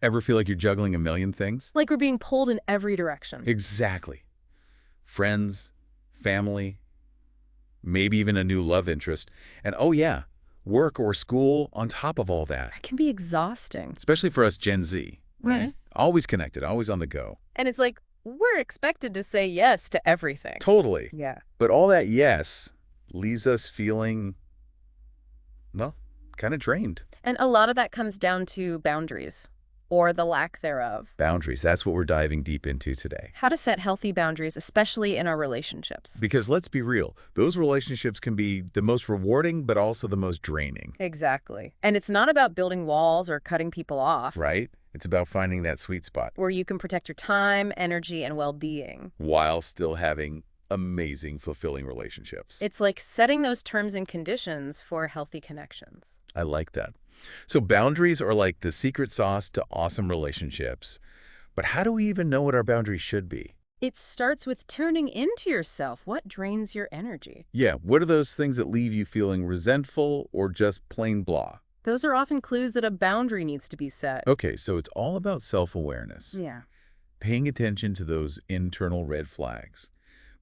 Ever feel like you're juggling a million things? Like we're being pulled in every direction. Exactly. Friends, family, maybe even a new love interest. And oh yeah, work or school on top of all that. That can be exhausting. Especially for us Gen Z, right? Mhm. Always connected, always on the go. And it's like, we're expected to say yes to everything. Totally. Yeah. But all that yes leaves us feeling, well, kind of drained. And a lot of that comes down to boundaries, or the lack thereof. Boundaries, that's what we're diving deep into today. How to set healthy boundaries, especially in our relationships. Because let's be real, those relationships can be the most rewarding, but also the most draining. Exactly. And it's not about building walls or cutting people off. Right? It's about finding that sweet spot Where you can protect your time, energy, and well-being. while still having amazing, fulfilling relationships. It's like setting those terms and conditions for healthy connections. I like that. So boundaries are like the secret sauce to awesome relationships. But how do we even know what our boundaries should be? It starts with tuning into yourself. What drains your energy? Yeah, what are those things that leave you feeling resentful or just plain blah? Those are often clues that a boundary needs to be set. Okay, so it's all about self-awareness, Yeah. paying attention to those internal red flags.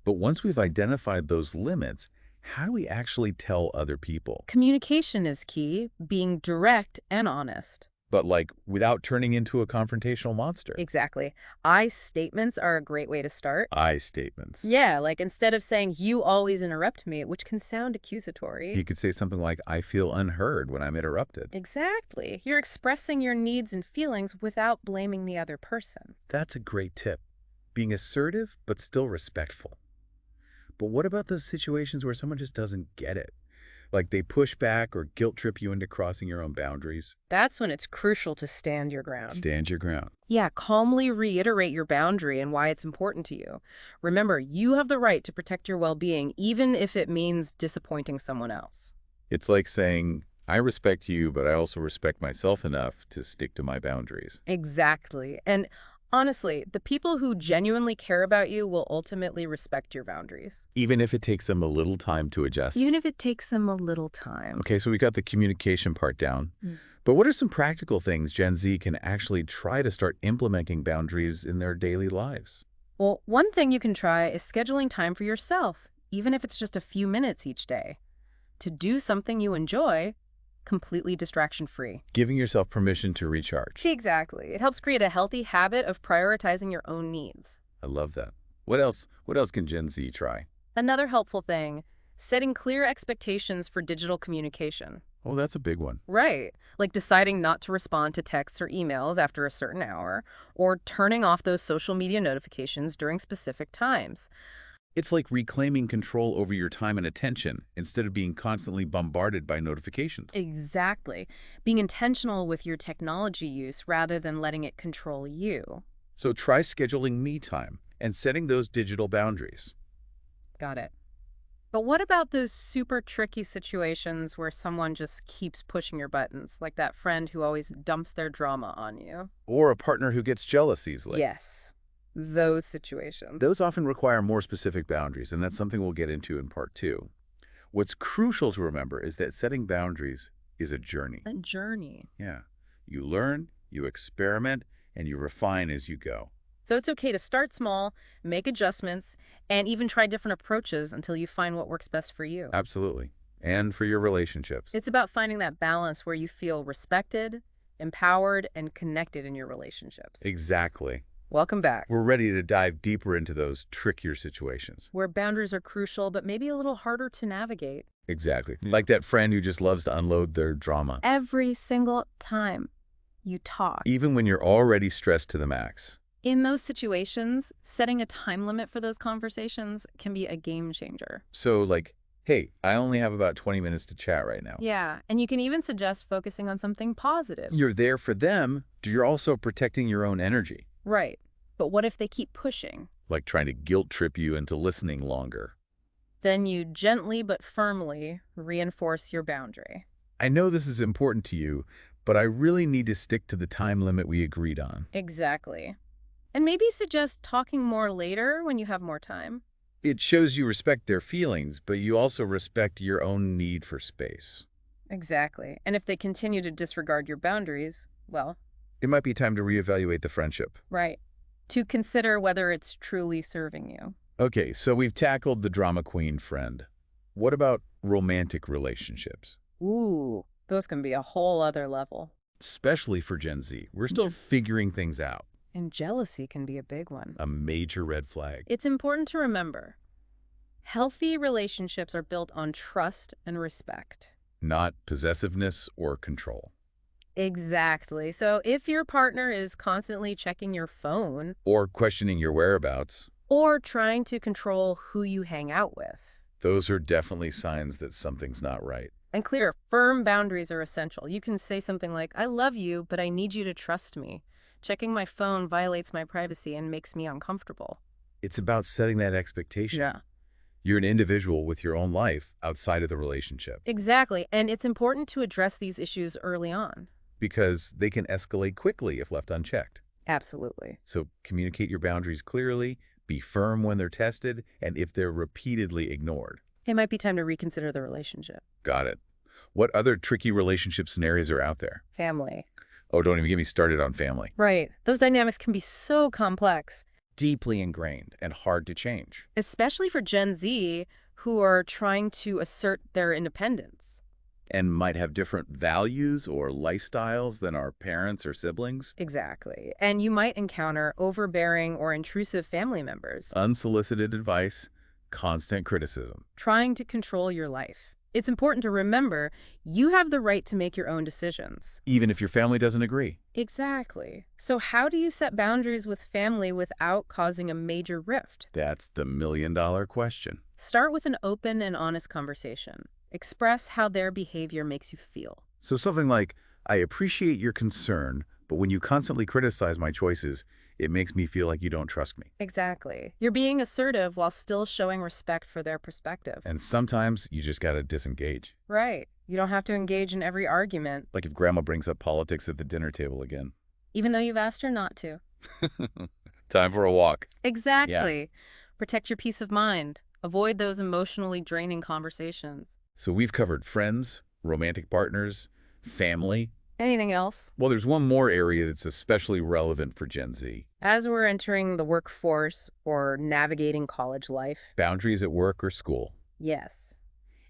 But once we've identified those limits, how do we actually tell other people? Communication is key, being direct and honest. But like without turning into a confrontational monster. Exactly. I statements are a great way to start. I statements. Yeah, like instead of saying, you always interrupt me, which can sound accusatory. You could say something like, I feel unheard when I'm interrupted. Exactly. You're expressing your needs and feelings without blaming the other person. That's a great tip. Being assertive, but still respectful. But what about those situations where someone just doesn't get it? Like they push back or guilt trip you into crossing your own boundaries? That's when it's crucial to stand your ground. Stand your ground. Yeah, calmly reiterate your boundary and why it's important to you. Remember, you have the right to protect your well-being, even if it means disappointing someone else. It's like saying, I respect you, but I also respect myself enough to stick to my boundaries. Exactly. And honestly, the people who genuinely care about you will ultimately respect your boundaries. Even if it takes them a little time to adjust. Even if it takes them a little time. Okay, so we got the communication part down. But what are some practical things Gen Z can actually try to start implementing boundaries in their daily lives? Well, one thing you can try is scheduling time for yourself, even if it's just a few minutes each day. To do something you enjoy, completely distraction-free. Giving yourself permission to recharge. See, exactly. It helps create a healthy habit of prioritizing your own needs. I love that. What else? What else can Gen Z try? Another helpful thing, setting clear expectations for digital communication. Oh, that's a big one. Right. Like deciding not to respond to texts or emails after a certain hour, or turning off those social media notifications during specific times. It's like reclaiming control over your time and attention instead of being constantly bombarded by notifications. Exactly. Being intentional with your technology use rather than letting it control you. So try scheduling me time and setting those digital boundaries. Got it. But what about those super tricky situations where someone just keeps pushing your buttons, like that friend who always dumps their drama on you? Or a partner who gets jealous easily. Yes, those situations. Those often require more specific boundaries, and that's something we'll get into in part 2. What's crucial to remember is that setting boundaries is a journey. A journey. Yeah. You learn, you experiment, and you refine as you go. So it's okay to start small, make adjustments, and even try different approaches until you find what works best for you. Absolutely. And for your relationships. It's about finding that balance where you feel respected, empowered, and connected in your relationships. Exactly. Welcome back. We're ready to dive deeper into those trickier situations. Where boundaries are crucial, but maybe a little harder to navigate. Exactly. Like that friend who just loves to unload their drama. Every single time you talk. Even when you're already stressed to the max. In those situations, setting a time limit for those conversations can be a game changer. So like, hey, I only have about 20 minutes to chat right now. Yeah, and you can even suggest focusing on something positive. You're there for them, but you're also protecting your own energy. Right. But what if they keep pushing? Like trying to guilt trip you into listening longer. Then you gently but firmly reinforce your boundary. I know this is important to you, but I really need to stick to the time limit we agreed on. Exactly. And maybe suggest talking more later when you have more time. It shows you respect their feelings, but you also respect your own need for space. Exactly. And if they continue to disregard your boundaries, well, It might be time to reevaluate the friendship. Right. To consider whether it's truly serving you. Okay, so we've tackled the drama queen friend. What about romantic relationships? Ooh, those can be a whole other level. Especially for Gen Z. We're still figuring things out. And jealousy can be a big one. A major red flag. It's important to remember, healthy relationships are built on trust and respect. Not possessiveness or control. Exactly. So if your partner is constantly checking your phone Or questioning your whereabouts. or trying to control who you hang out with, Those are definitely signs that something's not right. and clear, firm boundaries are essential. You can say something like, I love you, but I need you to trust me. Checking my phone violates my privacy and makes me uncomfortable. It's about setting that expectation. Yeah. You're an individual with your own life outside of the relationship. Exactly. And it's important to address these issues early on. Because they can escalate quickly if left unchecked. Absolutely. So communicate your boundaries clearly, be firm when they're tested, and if they're repeatedly ignored. It might be time to reconsider the relationship. Got it. What other tricky relationship scenarios are out there? Family. Oh, don't even get me started on family. Right. Those dynamics can be so complex, Deeply ingrained and hard to change. especially for Gen Z who are trying to assert their independence. And might have different values or lifestyles than our parents or siblings. Exactly. And you might encounter overbearing or intrusive family members Unsolicited advice, constant criticism. trying to control your life. It's important to remember you have the right to make your own decisions. Even if your family doesn't agree. Exactly. So how do you set boundaries with family without causing a major rift? That's the million-dollar question. Start with an open and honest conversation. Express how their behavior makes you feel. So something like, I appreciate your concern, but when you constantly criticize my choices, it makes me feel like you don't trust me. Exactly. You're being assertive while still showing respect for their perspective. And sometimes you just gotta disengage. Right. You don't have to engage in every argument, Like if grandma brings up politics at the dinner table again. even though you've asked her not to. Time for a walk. Exactly. Protect your peace of mind. Avoid those emotionally draining conversations. So we've covered friends, romantic partners, family. Anything else? Well, there's one more area that's especially relevant for Gen Z. As we're entering the workforce or navigating college life, Boundaries at work or school. yes,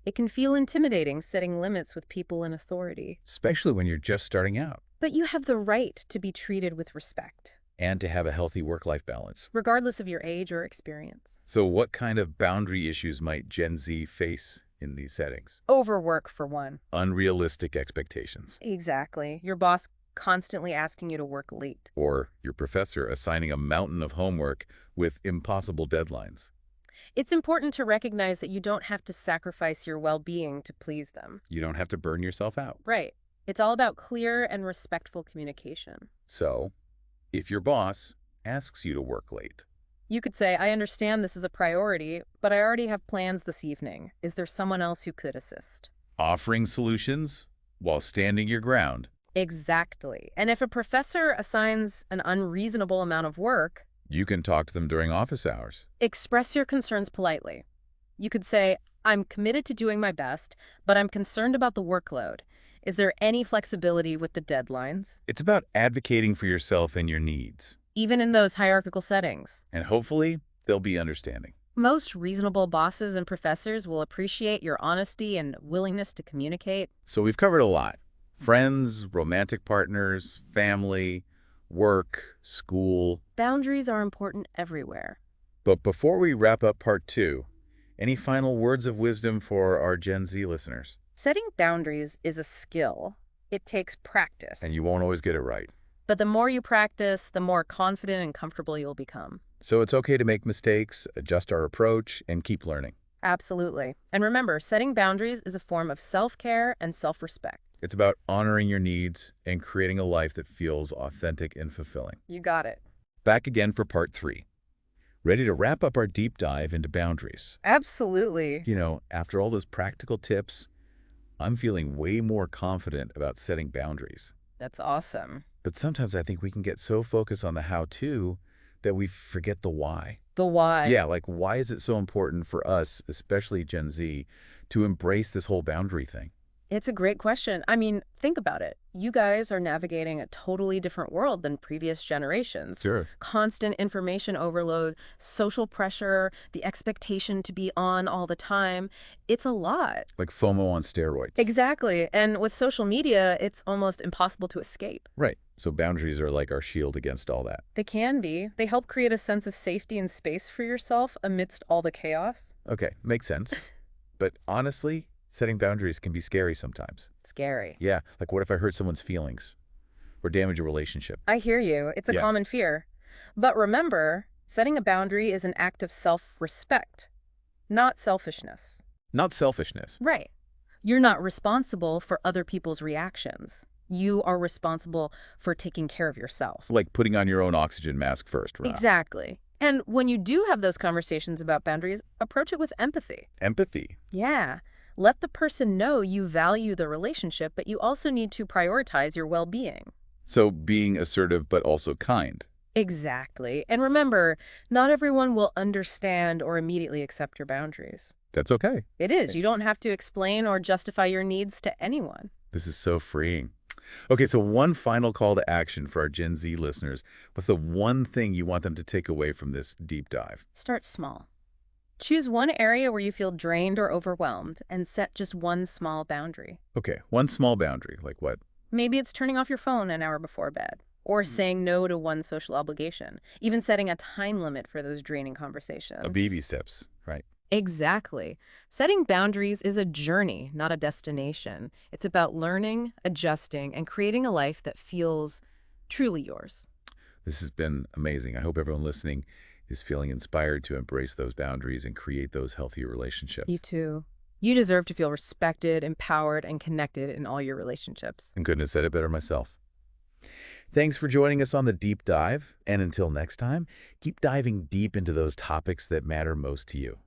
it can feel intimidating setting limits with people in authority. Especially when you're just starting out. But you have the right to be treated with respect, And to have a healthy work-life balance. regardless of your age or experience. So what kind of boundary issues might Gen Z face in these settings? Overwork, for one. Unrealistic expectations. Exactly. Your boss constantly asking you to work late. Or your professor assigning a mountain of homework with impossible deadlines. It's important to recognize that you don't have to sacrifice your well-being to please them. You don't have to burn yourself out. Right. It's all about clear and respectful communication. So, if your boss asks you to work late, You could say, I understand this is a priority, but I already have plans this evening. Is there someone else who could assist? offering solutions while standing your ground, Exactly. And if a professor assigns an unreasonable amount of work, you can talk to them during office hours. express your concerns politely. You could say, I'm committed to doing my best, but I'm concerned about the workload. Is there any flexibility with the deadlines? It's about advocating for yourself and your needs. Even in those hierarchical settings. And hopefully, they'll be understanding. Most reasonable bosses and professors will appreciate your honesty and willingness to communicate. So we've covered a lot. Friends, romantic partners, family, work, school. Boundaries are important everywhere. But before we wrap up part 2, any final words of wisdom for our Gen Z listeners? Setting boundaries is a skill. It takes practice. And you won't always get it right. But the more you practice, the more confident and comfortable you'll become. So it's okay to make mistakes, adjust our approach, and keep learning. Absolutely. And remember, setting boundaries is a form of self-care and self-respect. It's about honoring your needs and creating a life that feels authentic and fulfilling. You got it. Back again for part 3. Ready to wrap up our deep dive into boundaries. Absolutely. You know, after all those practical tips, I'm feeling way more confident about setting boundaries. That's awesome. But sometimes I think we can get so focused on the how-to that we forget the why. The why. Yeah, like why is it so important for us, especially Gen Z, to embrace this whole boundary thing? It's a great question. I mean, think about it. You guys are navigating a totally different world than previous generations. Sure. Constant information overload, social pressure, the expectation to be on all the time. It's a lot. Like FOMO on steroids. Exactly. And with social media, it's almost impossible to escape. Right. So boundaries are like our shield against all that. They can be. They help create a sense of safety and space for yourself amidst all the chaos. Okay, makes sense. But honestly, setting boundaries can be scary sometimes. Scary. Yeah, like what if I hurt someone's feelings or damage a relationship? I hear you. It's a Yeah. common fear. But remember, setting a boundary is an act of self-respect, not selfishness. Not selfishness. Right. You're not responsible for other people's reactions. You are responsible for taking care of yourself. Like putting on your own oxygen mask first, right? Exactly. And when you do have those conversations about boundaries, approach it with empathy. Empathy. Yeah. Let the person know you value the relationship, but you also need to prioritize your well-being. So being assertive but also kind. Exactly. And remember, not everyone will understand or immediately accept your boundaries. That's okay. It is. You don't have to explain or justify your needs to anyone. This is so freeing. Okay, so one final call to action for our Gen Z listeners. What's the one thing you want them to take away from this deep dive? Start small. Choose one area where you feel drained or overwhelmed and set just one small boundary. Okay, one small boundary, like what? Maybe it's turning off your phone an hour before bed, or saying no to one social obligation, even setting a time limit for those draining conversations. A baby steps, right? Exactly. Setting boundaries is a journey, not a destination. It's about learning, adjusting, and creating a life that feels truly yours. This has been amazing. I hope everyone listening is feeling inspired to embrace those boundaries and create those healthier relationships. You too. You deserve to feel respected, empowered, and connected in all your relationships. And couldn't have said it better myself. Thanks for joining us on the deep dive. And until next time, keep diving deep into those topics that matter most to you.